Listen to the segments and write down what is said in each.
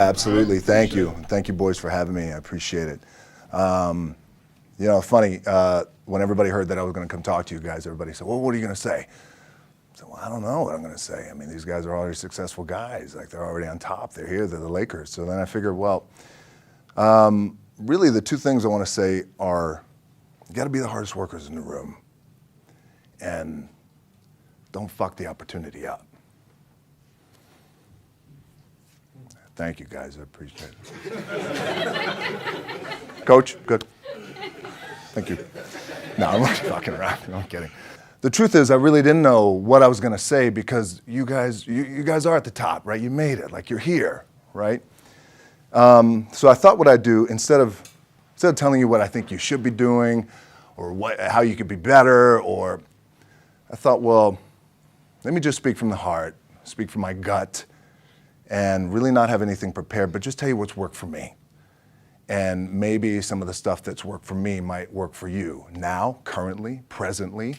Absolutely. Thank you. Thank you, boys, for having me. I appreciate it. Funny, when everybody heard that I was going to come talk to you guys, everybody said, well, what are you going to say? I said, well, I don't know what I'm going to say. I mean, these guys are already successful guys. Like, they're already on top. They're here. They're the Lakers. So then I figured, well, really the two things I want to say are, you got to be the hardest workers in the room. And don't fuck the opportunity up. Thank you, guys. I appreciate it. Coach, good. Thank you. No, I'm not fucking around. No, I'm kidding. The truth is, I really didn't know what I was going to say because you guys are at the top, right? You made it. Like, you're here, right? So I thought what I'd do, instead of telling you what I think you should be doing or how you could be better, or I thought, well, let me just speak from the heart, speak from my gut, and really not have anything prepared, but just tell you what's worked for me. And maybe some of the stuff that's worked for me might work for you now, currently, presently,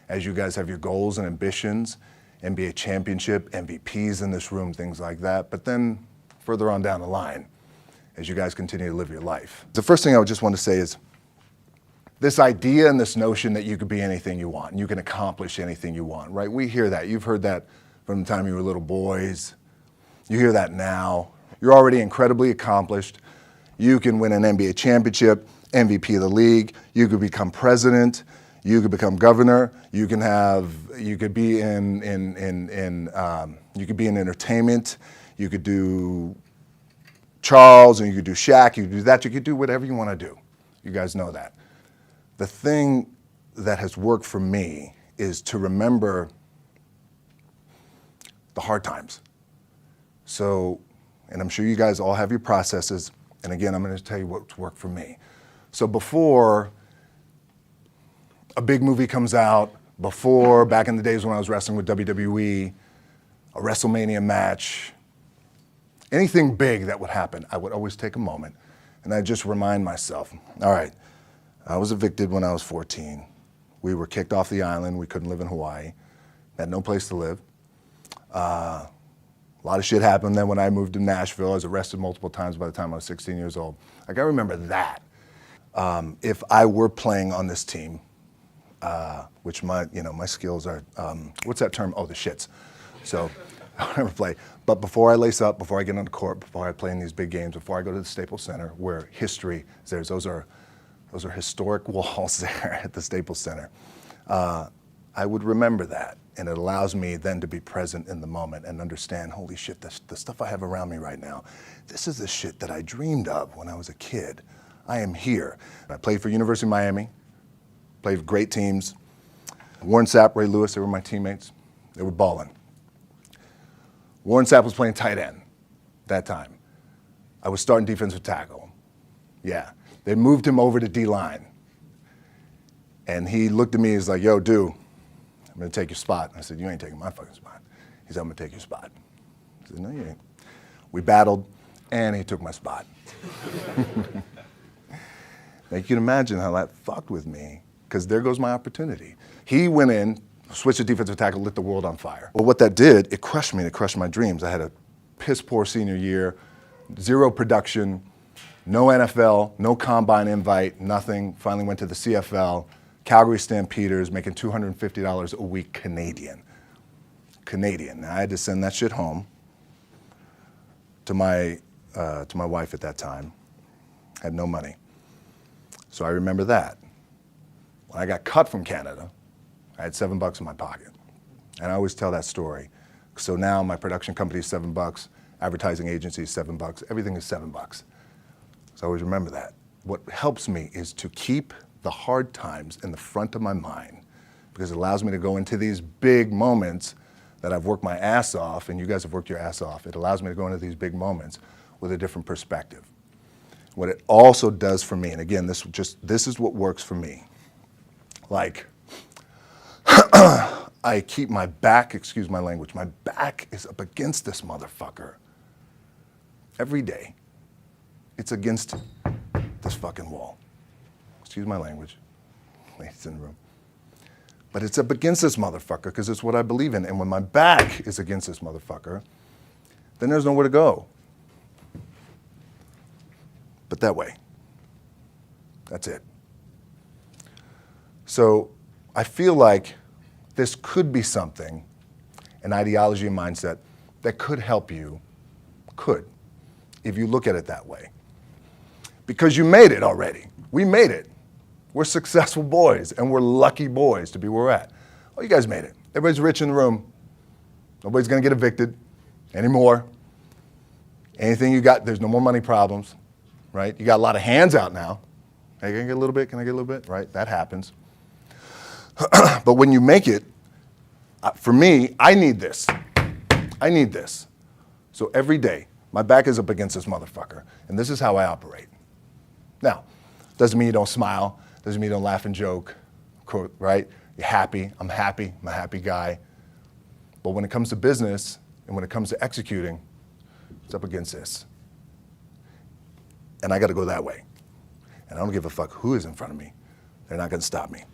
as you guys have your goals and ambitions, NBA championship, MVPs in this room, things like that. But then further on down the line, as you guys continue to live your life. The first thing I would just want to say is this idea and this notion that you could be anything you want, and you can accomplish anything you want, right? We hear that. You've heard that from the time you were little boys. You hear that now. You're already incredibly accomplished. You can win an NBA championship, MVP of the league. You could become president. You could become governor. You could be in entertainment. You could do Charles, and you could do Shaq. You could do that. You could do whatever you want to do. You guys know that. The thing that has worked for me is to remember the hard times. So, and I'm sure you guys all have your processes, and again, I'm going to tell you what's worked for me. So before a big movie comes out, before, back in the days when I was wrestling with WWE, a WrestleMania match, anything big that would happen, I would always take a moment, and I'd just remind myself, all right, I was evicted when I was 14. We were kicked off the island. We couldn't live in Hawaii. Had no place to live. A lot of shit happened then when I moved to Nashville. I was arrested multiple times by the time I was 16 years old. Like, I remember that. If I were playing on this team, which my skills are, what's that term? Oh, the shits. So I never play. But before I lace up, before I get on the court, before I play in these big games, before I go to the Staples Center, where history is there, those are historic walls there at the Staples Center. I would remember that, and it allows me then to be present in the moment and understand, holy shit, the stuff I have around me right now, this is the shit that I dreamed of when I was a kid. I am here. I played for University of Miami, played for great teams. Warren Sapp, Ray Lewis, they were my teammates. They were balling. Warren Sapp was playing tight end that time. I was starting defensive tackle. Yeah. They moved him over to D-line. And he looked at me, he's like, yo, dude, I'm going to take your spot. I said, you ain't taking my fucking spot. He said, I'm going to take your spot. I said, no, you ain't. We battled, and he took my spot. Now, you can imagine how that fucked with me, because there goes my opportunity. He went in, switched to defensive tackle, lit the world on fire. Well, what that did, it crushed me, it crushed my dreams. I had a piss-poor senior year, zero production, no NFL, no combine invite, nothing. Finally went to the CFL, Calgary Stampeders, making $250 a week Canadian. Now, I had to send that shit home to my wife at that time. Had no money. So I remember that. When I got cut from Canada, I had $7 in my pocket. And I always tell that story. So now my production company is $7, advertising agency is $7, everything is $7. So I always remember that. What helps me is to keep the hard times in the front of my mind, because it allows me to go into these big moments that I've worked my ass off, and you guys have worked your ass off. It allows me to go into these big moments with a different perspective. What it also does for me, and again, this is what works for me. Like, I keep my back, excuse my language, my back is up against this motherfucker every day. It's against this fucking wall. Excuse my language, ladies in the room. But it's up against this motherfucker because it's what I believe in. And when my back is against this motherfucker, then there's nowhere to go. but that way. That's it. So I feel like this could be something, an ideology and mindset that could help you, if you look at it that way. Because you made it already. We made it. We're successful boys, and we're lucky boys to be where we're at. Oh, you guys made it. Everybody's rich in the room. Nobody's gonna get evicted anymore. Anything you got, there's no more money problems, right? You got a lot of hands out now. Hey, can I get a little bit? Can I get a little bit? Right, that happens. But when you make it, for me, I need this. I need this. So every day, my back is up against this motherfucker, and this is how I operate. Now, doesn't mean you don't smile, doesn't mean you don't laugh and joke, right? You're happy, I'm a happy guy. But when it comes to business, and when it comes to executing, it's up against this. And I gotta go that way. And I don't give a fuck who is in front of me. They're not gonna stop me.